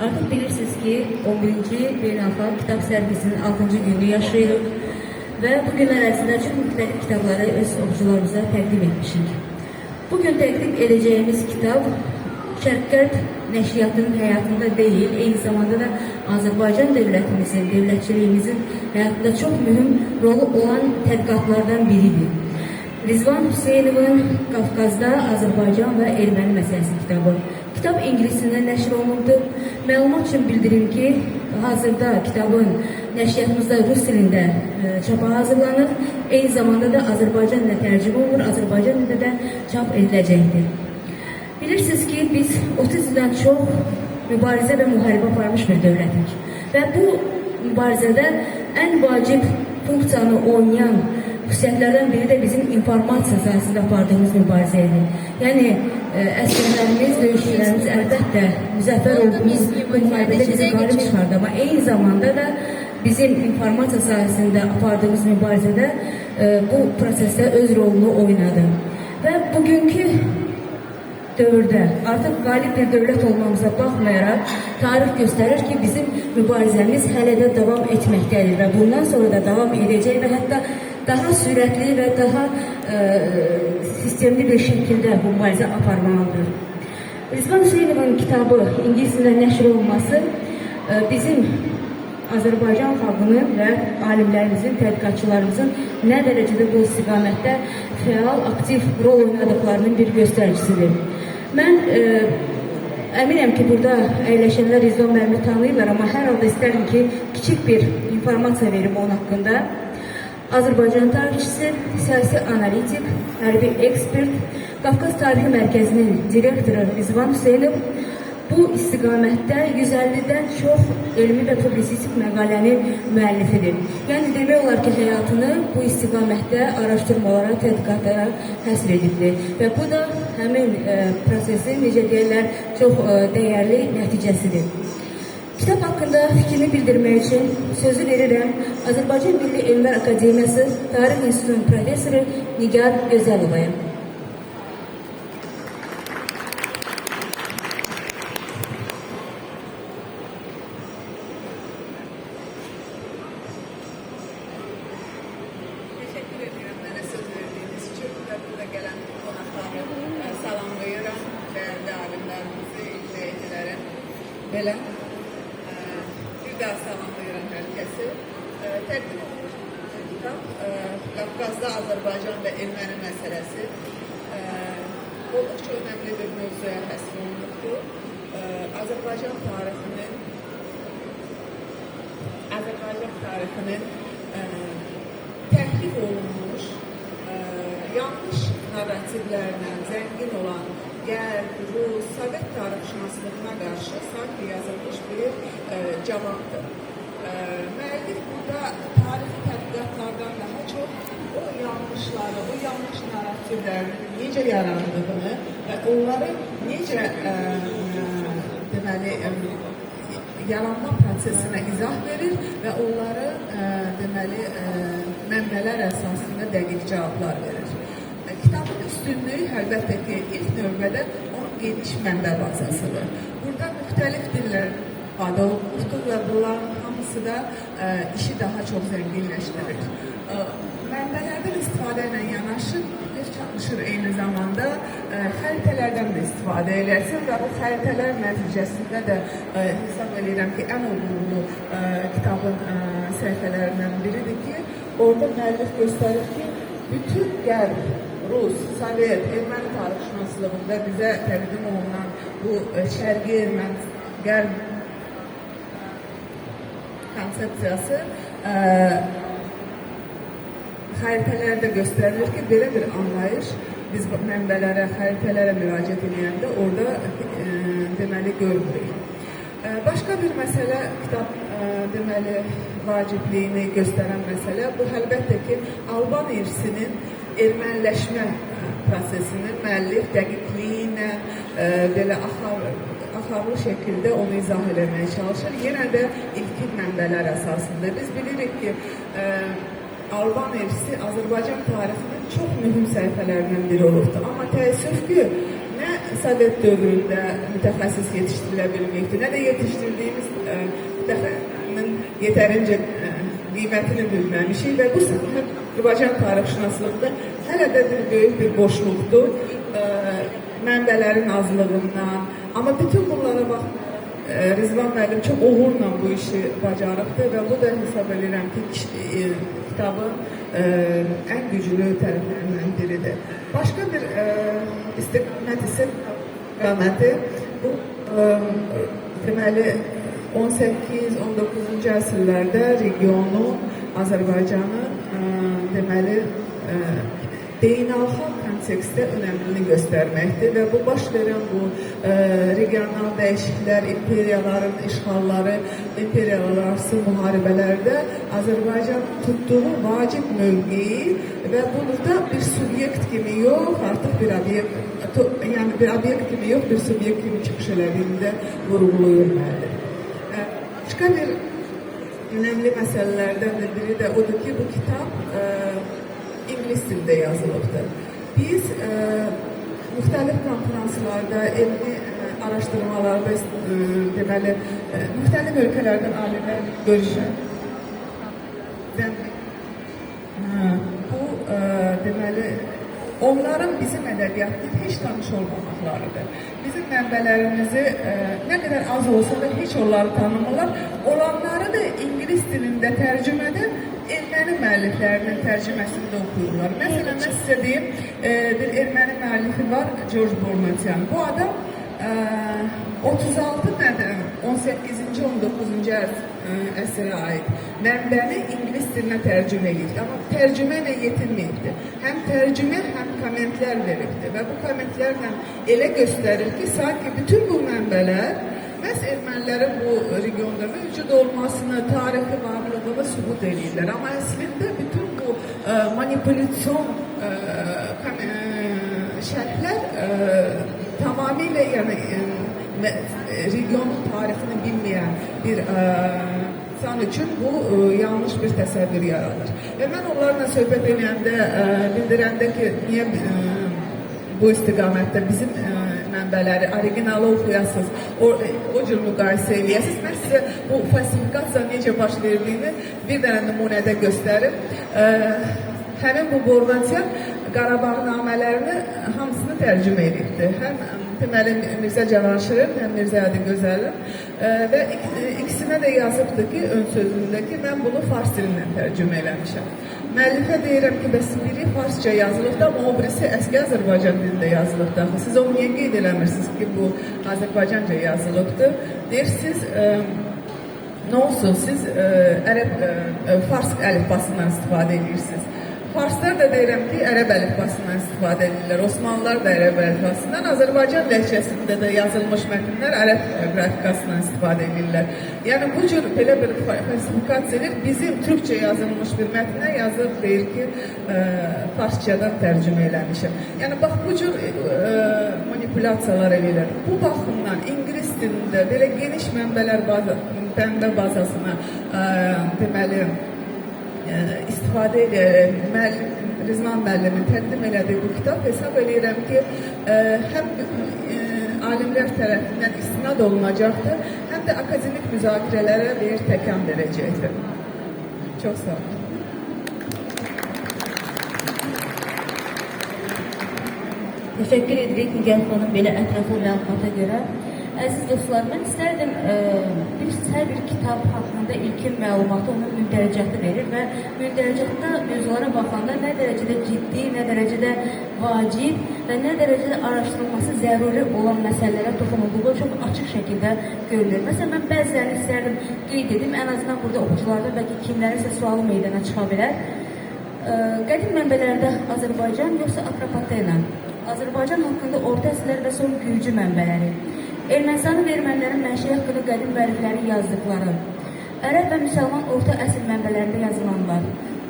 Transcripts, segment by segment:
Artık bilirsiniz ki 11-ci Beynəlxalq Kitab Sərgisinin 6-cı gününü yaşayırıq və bu günlər ərzində çox müxtəlif kitabları öz oxucularımıza təqdim etmişik. Bugün təqdim edəcəyimiz kitab Şərq-Qərb nəşriyyatının həyatında deyil, eyni zamanda da Azərbaycan dövlətimizin, dövlətçiliyimizin həyatında çox mühüm rolu olan tədqiqatlardan biridir. Rizvan Hüseynovun Qafqazda Azərbaycan və Erməni məsələsi kitabı. Kitab ingiliscə nəşr olunubdur. Məlumat üçün bildirim ki, hazırda kitabın nəşriyyatımızda rus dilində çapa hazırlanır. Eyni zamanda da Azərbaycan dilində tərcümə olunur, Azərbaycan dilində də çap ediləcəkdir. Bilirsiniz ki, biz 30 ildən çox mübarizə və müharibə aparmış bir dövlətik. Və bu mübarizədə ən vacib funksiyanı oynayan xüsusiyyətlərdən biri də bizim informasiya sahəsində apardığımız mübarizə idi. Yəni, əsgərlərimiz, döyüşçülərimiz əlbəttə müzəffər olduğumuz bu müharibədə bizi qalib çıxardı. Amma eyni zamanda da bizim informasiya sahəsində apardığımız mübarizədə bu prosesdə öz rolunu oynadı. Və bugünkü dövrdə artıq qalib bir dövlət olmamıza baxmayaraq tarix göstərir ki, bizim mübarizəmiz hələ də davam etməkdədir və bundan sonra da davam edəcək və hətta daha sürətli və daha sistemli bir şəkildə bu mübarizə aparmalıdır. Rizvan Hüseynovun kitabı ingiliscə nəşr olması bizim Azərbaycan xalqının və alimlərimizin, tədqiqatçılarımızın nə dərəcədə bu istiqamətdə fəal, aktiv rol oynadıqlarının bir göstəricisidir. Mən əminəm ki, burada əyləşənlər Rizvan müəllimi tanıyırlar, amma hər halda istərdim ki, kiçik bir informasiya verim onun haqqında. Azərbaycan tarixçisi, siyasi analitik, hərbi ekspert, Qafqaz Tarixi Mərkəzinin direktoru Rizvan Hüseynov bu istiqamətdə 150-dən çox elmi və publisistik məqalənin müəllifidir. Yəni, demək olar ki, həyatını bu istiqamətdə araşdırmalara, tədqiqatlara həsr edibdir. Və bu da həmin prosesin, necə deyirlər, çox dəyərli nəticəsidir. Kitab haqqında fikrini bildirmək üçün sözü verirəm Azərbaycan Milli Elmlər Akademiyası Tarix İnstitutunun professoru Nigar Gözəlovaya. Teşekkür ediyorum mənə söz verdiyiniz üçün və burada gələn qonaqları salamlayıram, dəyərli alimlərimizi, izləyiciləri. Belə bir daha salamlayıram hər kəsi. Təqdim olunmuş kitab Qafqazda Azərbaycan və Erməni məsələsi olduqca önəmli bir mövzuya həsr olunubdur. Azərbaycan tarixinin təhrif olunmuş, yanlış narrativlərlə zəngin olan Qərb, Rus, Sovet tarixşünaslığına qarşı sanki yazılmış bir cavabdır. Müəllif burada tarixi tədqiqatlardan daha çox o yanlışları, o yanlış narrativlərin necə yarandığını və onları necə deməli yaranma prosesinə izah verir və onları deməli mənbələr əsasında dəqiq cavablar verir. Kitabın üstünlüyü əlbəttə ki, ilk növbədə onun geniş mənbə bazasıdır. Burada müxtəlif dillər ifadə olunmuşdur və bunların hamısı da işi daha çox zənginləşdirir. Mənbələrdən istifadə ilə yanaşı bir çalışır eyni zamanda xəritələrdən də istifadə edərsin və bu xəritələr nəticəsində də hesab edirəm ki, ən uğurlu kitabın səhifələrindən biridir ki, orada müəllif göstərir ki, bütün Qərb, Rus, Sovet, Erməni tarixşünaslığında bizə təqdim olunan bu şərqi Erməni, Qərb konsepsiyası xəritələrdə göstərilir ki, belə bir anlayış biz mənbələrə, xəritələrə müraciət edəndə orada deməli görmürük. Başqa bir məsələ, kitab deməli vacibliyini göstərən məsələ bu əlbəttə ki, Alban irsinin erməniləşmə prosesinin müəllif dəqiqliyi ilə belə axarlı şəkildə onu izah eləməyə çalışır. Yenə də ilkin mənbələr əsasında. Biz bilirik ki, Alban irsi Azərbaycan tarixinin çox mühüm səhifələrindən biri olubdur. Amma təəssüf ki, nə Sovet dövründə mütəxəssis yetişdirilə bilməkdir, nə də yetişdirdiyimiz mütəxəssisin yetərincə qiymətini bilməmişik və bu Azərbaycan tarixşünaslığında hələ də bir böyük bir boşluqdur mənbələrin azlığından. Amma bütün bunlara baxmayaraq Rizvan müəllim çox uğurla bu işi bacarıbdır və bu da hesab edirəm ki, kitabın ən güclü tərəflərindən biridir. Başqa bir istiqamət isə istiqaməti bu deməli 18-19-cu əsrlərdə regionun, Azərbaycanın deməli beynəlxalq kontekstdə önəmini göstərməkdir və bu baş verən bu regional dəyişikliklər, imperiyaların işğalları, imperiyalar arası müharibələrdə Azərbaycanın tutduğu vacib mövqeyi və burada bir subyekt kimi yox, artıq bir obyekt, yəni bir obyekt kimi yox, bir subyekt kimi çıxış elədiyində vurğulayır müəllim. Başqa bir önəmli məsələlərdən biri də odur ki, bu kitab İngilis dilində yazılıbdır. Biz müxtəlif konferanslarda, elmi araşdırmalarda deməli, müxtəlif ölkələrdən alimlər görüşür. Bu deməli, onların bizim ədəbiyyatla heç tanış olmamaqlarıdır. Bizim mənbələrimizi nə qədər az olsa da heç onları tanımırlar. Olanları da İngilis dilində tərcümədə erməni müəlliflərinin tərcüməsində oxuyurlar. Məsələn, mən sizə deyim, bir erməni müəllifi var, George Bornatian. Bu adam 36 nədən 18-ci, 19-cu əsrə aid mənbəni İngilis dilinə tərcümə edildi. Amma tərcümə ilə yetinməyibdir. Həm tərcümə, həm kommentlər veribdir və bu kommentlərlə elə göstərir ki, sanki bütün bu mənbələr məhz ermənilərin bu regionda mövcud olmasını, tarixi varlığını sübut edirlər. Amma əslində bütün bu manipulasyon şərhlər tamamilə yəni regionun tarixini bilməyən bir insan üçün bu yanlış bir təsəvvür yaradır. Və mən onlarla söhbət edəndə, bildirəndə ki, niyə bu istiqamətdə bizim mənbələri, originalı oxuyasınız, o cür müqayisə eləyəsiniz. Mən sizə bu falsifikasiya necə baş verdiyini bir dənə nümunədə göstərim. Həmin bu Bornatian Qarabağ namələrini hamısını tərcümə edibdir. Həm deməli Mirzə Cavanşirin, həm Mirzə Adıgözəlin və ikisinə də yazıbdır ki, ön sözündə ki, mən bunu fars dilindən tərcümə eləmişəm. Müəllifə deyirəm ki, bəs biri farsça yazılıbdır, amma o birisi əski Azərbaycan dilində yazılıbdır. Siz onu niyə qeyd eləmirsiniz ki, bu Azərbaycanca yazılıbdır? Deyirsiniz, nə olsun, siz fars əlifbasından istifadə edirsiniz. Farslar da deyirəm ki, ərəb əlifbasından istifadə edirlər. Osmanlılar da ərəb əlifbasından, Azərbaycan ləhcəsində də yazılmış mətnlər ərəb qrafikasından istifadə edirlər. Yəni bu cür belə bir falsifikasiya edir. Bizim türkçə yazılmış bir mətnə yazır, deyir ki, farsçadan tərcümə eləmişəm. Yəni bax bu cür manipulyasiyalar edirlər. Bu baxımdan İngilis dilində belə geniş mənbələr bazasına deməli istifadə edərək Rizvan müəllimin təqdim elədiyi bu kitab hesab edirəm ki, həm alimlər tərəfindən istinad olunacaqdır, həm də akademik müzakirələrə bir təkan verəcəkdir. Çox sağ olun. Təşəkkür edirik Nigar xanım belə ətraflı məlumata görə. Əziz dostlar, mən istərdim, bilirsiniz, hər bir kitab haqqında ilkin məlumatı onun mündərəcəti verir və mündərəcətdə mövzulara baxanda nə dərəcədə ciddi, nə dərəcədə vacib və nə dərəcədə araşdırılması zəruri olan məsələlərə toxunulduğu çox açıq şəkildə görülür. Məsələn, mən bəzilərini istərdim qeyd edim, ən azından burada oxucularda bəlkə kimlərisə sualı meydana çıxa bilər. Qədim mənbələrdə Azərbaycan yoxsa Atropatena? Azərbaycan haqqında orta əsrlər və son gürcü mənbələri. Ermənistanın və ermənilərin mənşəyi haqqında qədim vərifləri yazdıqları, ərəb və müsəlman orta əsr mənbələrində yazılanlar,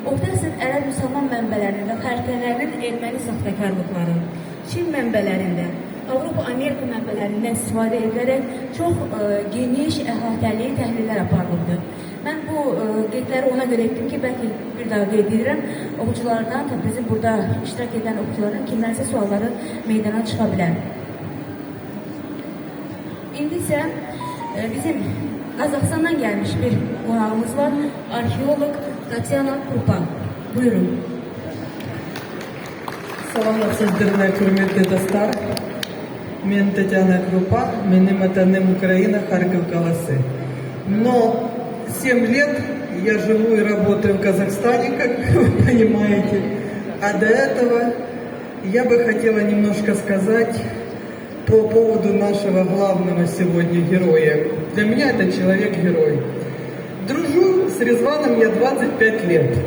orta əsr ərəb müsəlman mənbələrinin və xəritələrinin erməni saxtakarlıqları, Çin mənbələrində, Avropa, Amerika mənbələrindən istifadə edilərək çox geniş, əhatəli təhlillər aparılıbdır. Mən bu qeydləri ona görə etdim ki, bəlkə bir daha qeyd edirəm, oxuculardan, bizim burada iştirak edən oxuculardan kimlərsə sualları meydana çıxa bilər. ise bizim Qazaxıstandan gelmiş bir qonağımız var. Arxeolog Tatyana Krupa. Buyurun. Salamlar sizlerine hürmetli dostlar. Мен Татьяна Крупа, менің атаным Украина, Харьков, Колосы. Но 7 лет я живу и работаю в Казахстане, как вы понимаете. А до этого я бы хотела немножко сказать по поводу нашего главного сегодня героя. Для меня это человек-герой. Дружу с Резваном я 25 лет.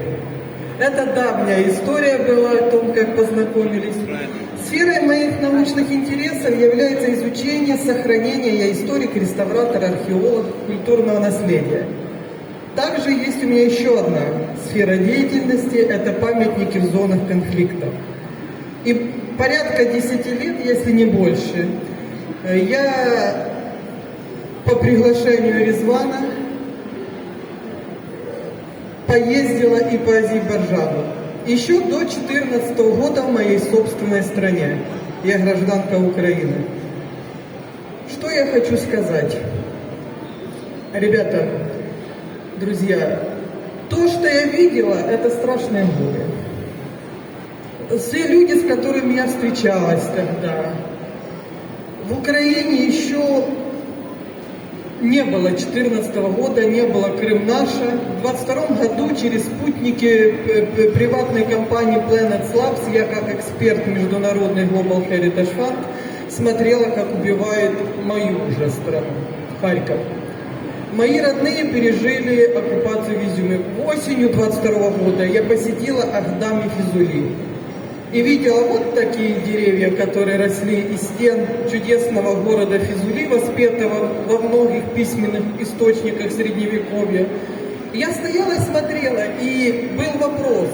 Это давняя история была о том, как познакомились. Сферой моих научных интересов является изучение, сохранение, я историк, реставратор, археолог культурного наследия. Также есть у меня еще одна сфера деятельности, это памятники в зонах конфликтов. И порядка 10 лет, если не больше, я по приглашению Резвана поездила и по Азербайджану. Еще до 2014 года в моей собственной стране. Я гражданка Украины. Что я хочу сказать? Ребята, друзья, то, что я видела, это страшное горе. Все люди, с которыми я встречалась тогда, в Украине еще не было 2014 года, не было Крым наша. В 2022 году через спутники приватной компании Planet Labs я как эксперт международный Global Heritage Fund смотрела, как убивают мою уже страну, Харьков. Мои родные пережили оккупацию в Изюме. Осенью 22 года я посетила Ахдам и Физули. И видела вот такие деревья, которые росли из стен чудесного города Физули, воспетого во многих письменных источниках Средневековья. Я стояла и смотрела, и был вопрос,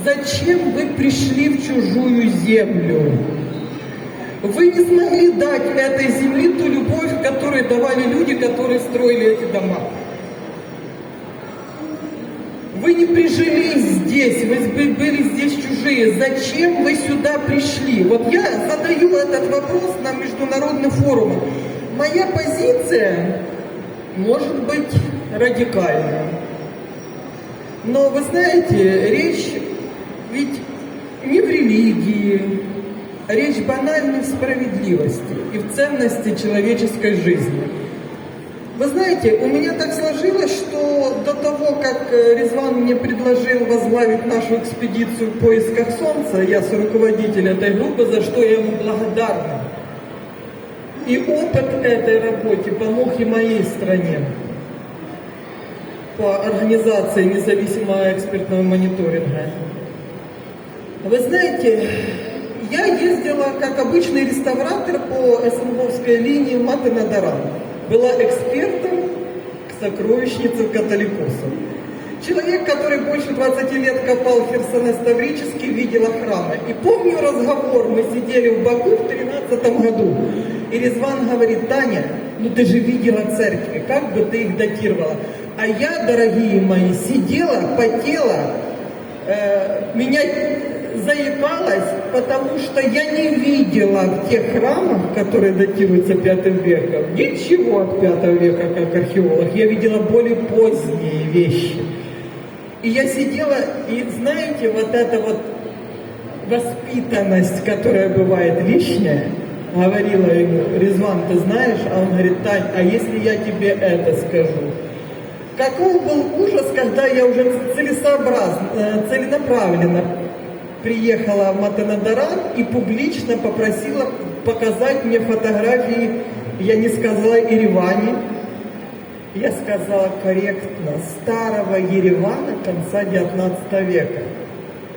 зачем вы пришли в чужую землю? Вы не смогли дать этой земле ту любовь, которую давали люди, которые строили эти дома. Вы не прижились здесь, вы были здесь чужие. Зачем вы сюда пришли? Вот я задаю этот вопрос на международных форумах. Моя позиция может быть радикальной. Но вы знаете, речь ведь не в религии, речь банальной в справедливости и в ценности человеческой жизни. Вы знаете, у меня так сложилось, что до того, как Резван мне предложил возглавить нашу экспедицию в поисках Солнца, я руководитель этой группы, за что я ему благодарна. И опыт этой работы помог и моей стране по организации независимого экспертного мониторинга. Вы знаете, я ездила как обычный реставратор по СНГовской линии в Маты-на-Даран. Была экспертом к сокровищнице католикосов. Человек, который больше 20 лет копал в Херсонес-Таврический, видела храмы. И помню разговор, мы сидели в Баку в 2013 году. И Резван говорит: Таня, ну ты же видела церкви, как бы ты их датировала? А я, дорогие мои, сидела, потела, меня заикалась, потому что я не видела в тех храмах, которые датируются V веком, ничего от V века как археолог. Я видела более поздние вещи. И я сидела, и знаете, вот эта вот воспитанность, которая бывает лишняя, говорила ему: Резван, ты знаешь? А он говорит: Тань, а если я тебе это скажу? Каков был ужас, когда я уже целенаправленно приехала в Маты-на-Даран и публично попросила показать мне фотографии, я не сказала Ереване, я сказала корректно, старого Еревана конца 19 века.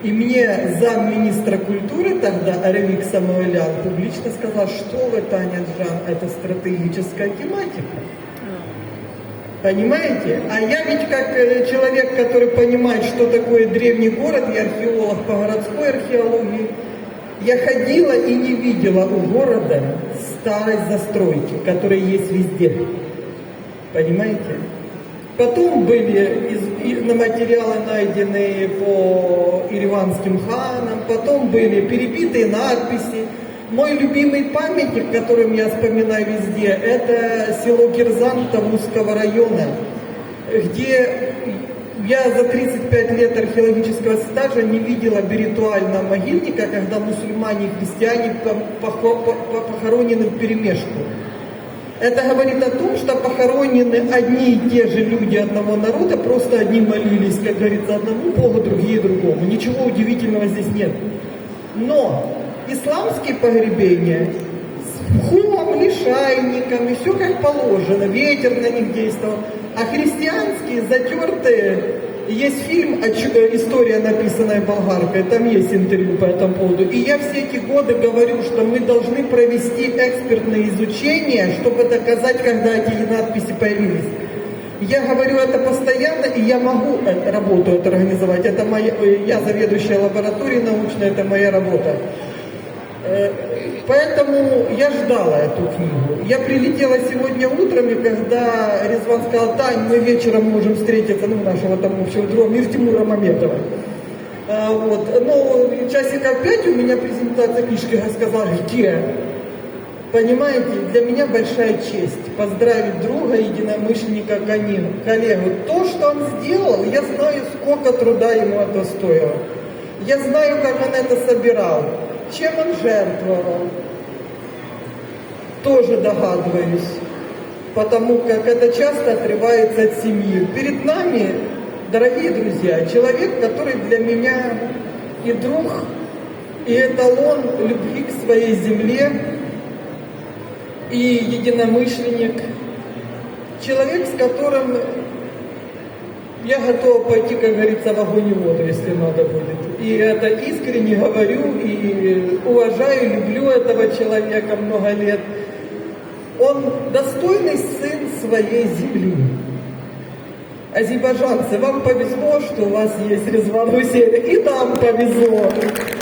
И мне замминистра культуры тогда, Аревик Самуэлян, публично сказал: что вы, Таня Джан, это стратегическая тематика. Понимаете? А я ведь как человек, который понимает, что такое древний город, я археолог по городской археологии, я ходила и не видела у города старой застройки, которая есть везде. Понимаете? Потом были материалы найдены по ереванским ханам, потом были перебитые надписи, Мой любимый памятник, которым я вспоминаю везде, это село Кирзан Тавузского района, где я за 35 лет археологического стажа не видела ритуального могильника, когда мусульмане и христиане похоронены вперемешку. Это говорит о том, что похоронены одни и те же люди одного народа, просто одни молились, как говорится, одному Богу, другие другому. Ничего удивительного здесь нет. Но исламские погребения с мхом, лишайником, и все как положено, ветер на них действовал. А христианские, затертые, есть фильм «История, написанная болгаркой», там есть интервью по этому поводу. И я все эти годы говорю, что мы должны провести экспертное изучение, чтобы доказать, когда эти надписи появились. Я говорю это постоянно, и я могу работу эту организовать. Это я заведующая лабораторией научной, это моя работа. Поэтому я ждала эту книгу. Я прилетела сегодня утром, и когда Резван сказал: Тань, мы вечером можем встретиться, нашего там общего друга, Мир Тимура Мамедова. Часиков 5 у меня презентация книжки, я сказала: где? Понимаете, для меня большая честь поздравить друга, единомышленника, коллегу. То, что он сделал, я знаю, сколько труда ему это стоило. Я знаю, как он это собирал. Чем он жертвовал, тоже догадываюсь, потому как это часто отрывается от семьи. Перед нами, дорогие друзья, человек, который для меня и друг, и эталон любви к своей земле, и единомышленник, человек, с которым я готова пойти, как говорится, в огонь и воду, если надо будет. И это искренне говорю, и уважаю, люблю этого человека много лет. Он достойный сын своей земли. Азербайджанцы, вам повезло, что у вас есть Резван Гусейнов. И нам повезло.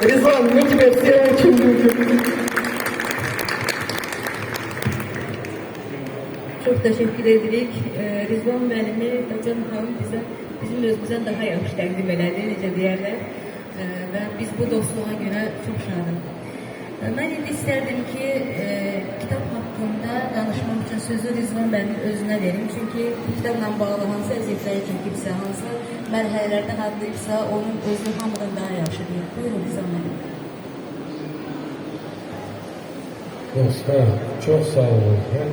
Резван, мы тебя все очень любим. Çok teşekkür edirik. Rizvan müəllimi Can xanım bizim özümüzdən daha yaxşı təqdim elədi, necə deyərlər. Və biz bu dostluğa görə çox şadıq. Mən indi istərdim ki, kitab haqqında danışmaq üçün sözü Rizvan bəyin özünə verim. Çünki bu kitabla bağlı hansı əziyyətləri çəkibsə, hansı mərhələlərdə adlayıbsa, onun özünü hamıdan daha yaxşı deyir. Buyurun Rizvan bəyin. Dostlar, çox sağ olun. Həm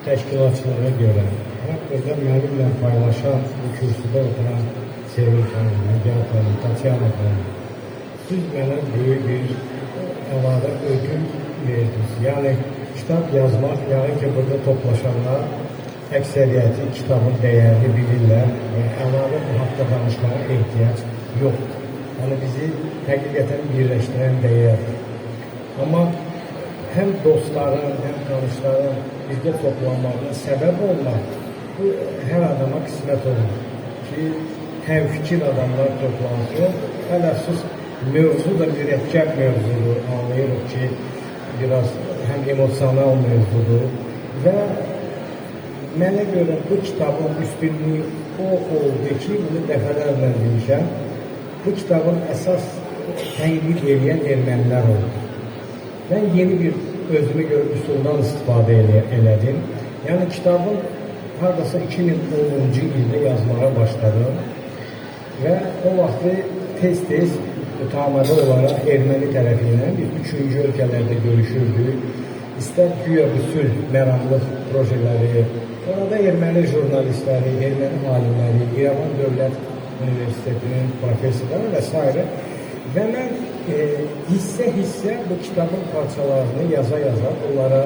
təşkilatçılara görə, həm burada mənimlə paylaşan bu kürsüdə oturan Sevil xanım, Nəgah xanım, Tatyana xanım, siz mənə böyük bir əlavə ödül verdiniz. Yəni, kitab yazmaq, yəni ki, burada toplaşanlar əksəriyyəti kitabın dəyərini bilirlər və əlavə bu haqda danışmağa ehtiyac yoxdur. Yəni, bizi həqiqətən birləşdirən dəyərdir. Amma həm dostların, həm tanışların bizdə toplanmağına səbəb olmaq, bu hər adama qismət olmur ki, həmfikir adamlar toplansın. Ələfsus, mövzu da mürəkkəb mövzudur, anlayırıq ki, biraz həm emosional mövzudur və mənə görə bu kitabın üstünlüyü o oldu ki, bunu dəfələrlə demişəm, bu kitabın əsas tənqid edən ermənilər oldu. Mən yeni bir özümü görüb üsuldan istifadə elədim. Yəni kitabın haradasa 2010-cu ildə yazmağa başladım və o vaxtı tez-tez mütəmədə olaraq erməni tərəfi ilə biz 3-cü ölkələrdə görüşürdük. İstər güya bu sülh məramlıq projeləri, orada erməni jurnalistləri, erməni alimləri, İrəvan Dövlət Universitetinin professorları və s. Və mən hissə-hissə bu kitabın parçalarını yaza-yaza onlara